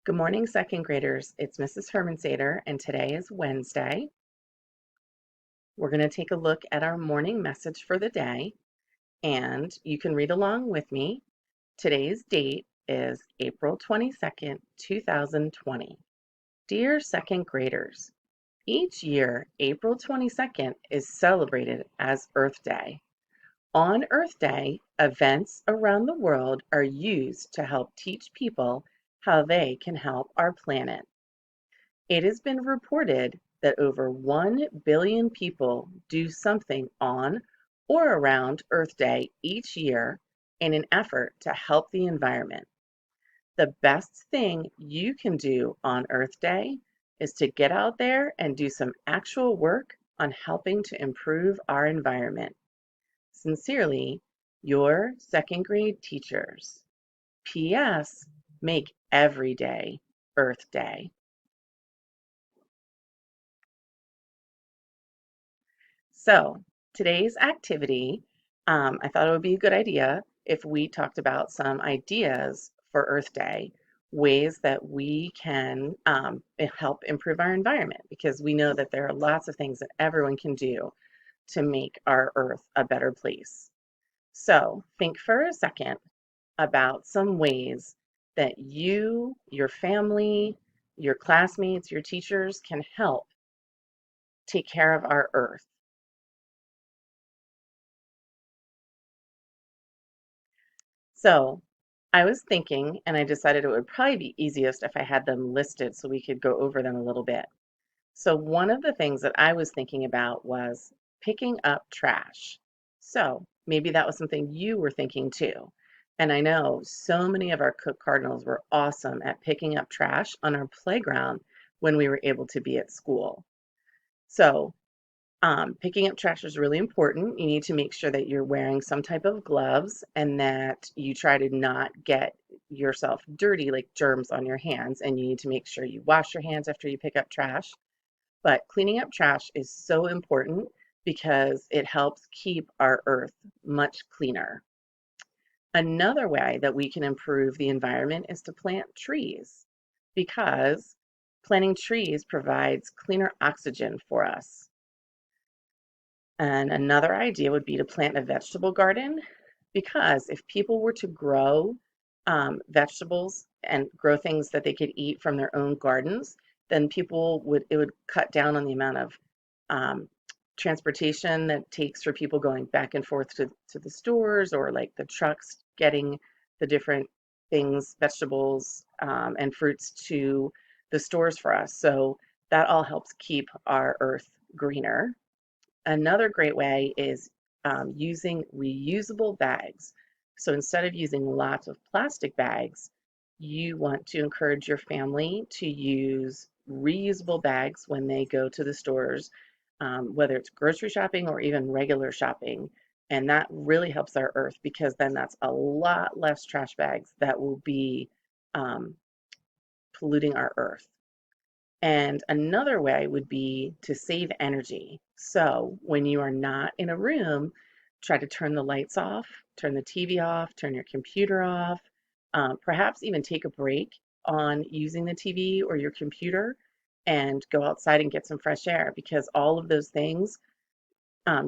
Good morning, second graders. It's Mrs. Hermansader, and today is Wednesday. We're going to take a look at our morning message for the day, and you can read along with me. Today's date is April 22nd, 2020. Dear second graders, each year, April 22nd is celebrated as Earth Day. On Earth Day, events around the world are used to help teach people how they can help our planet. It has been reported that over 1 billion people do something on or around Earth Day each year in an effort to help the environment. The best thing you can do on Earth Day is to get out there and do some actual work on helping to improve our environment. Sincerely, your second grade teachers. P.S. Make every day Earth Day. So today's activity, I thought it would be a good idea if we talked about some ideas for Earth Day, ways that we can help improve our environment, because we know that there are lots of things that everyone can do to make our Earth a better place. So think for a second about some ways that you, your family, your classmates, your teachers can help take care of our Earth. So I was thinking, and I decided it would probably be easiest if I had them listed so we could go over them a little bit. So one of the things that I was thinking about was picking up trash. So maybe that was something you were thinking too. And I know so many of our Cook Cardinals were awesome at picking up trash on our playground when we were able to be at school. So picking up trash is really important. You need to make sure that you're wearing some type of gloves and that you try to not get yourself dirty, like germs on your hands. And you need to make sure you wash your hands after you pick up trash. But cleaning up trash is so important because it helps keep our earth much cleaner. Another way that we can improve the environment is to plant trees, because planting trees provides cleaner oxygen for us. And another idea would be to plant a vegetable garden, because if people were to grow vegetables and grow things that they could eat from their own gardens, then it would cut down on the amount of um, transportation that takes for people going back and forth to the stores, or like the trucks getting the different things, vegetables and fruits to the stores for us. So that all helps keep our earth greener. Another great way is using reusable bags. So instead of using lots of plastic bags, you want to encourage your family to use reusable bags when they go to the stores, whether it's grocery shopping or even regular shopping. And that really helps our earth, because then that's a lot less trash bags that will be um, polluting our earth. And another way would be to save energy. So when you are not in a room, try to turn the lights off, turn the TV off, turn your computer off, perhaps even take a break on using the TV or your computer and go outside and get some fresh air, because all of those things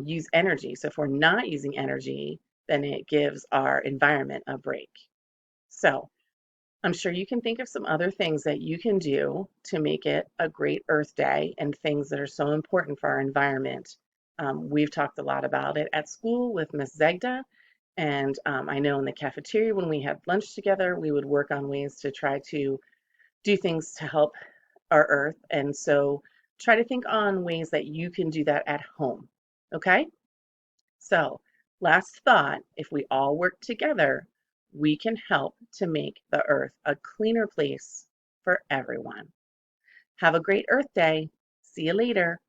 use energy. So if we're not using energy, then it gives our environment a break. So I'm sure you can think of some other things that you can do to make it a great Earth Day, and things that are so important for our environment. We've talked a lot about it at school with Miss Zegda, and I know in the cafeteria when we had lunch together, we would work on ways to try to do things to help our Earth. And so try to think on ways that you can do that at home. Okay? So, last thought, if we all work together, we can help to make the earth a cleaner place for everyone. Have a great Earth Day. See you later.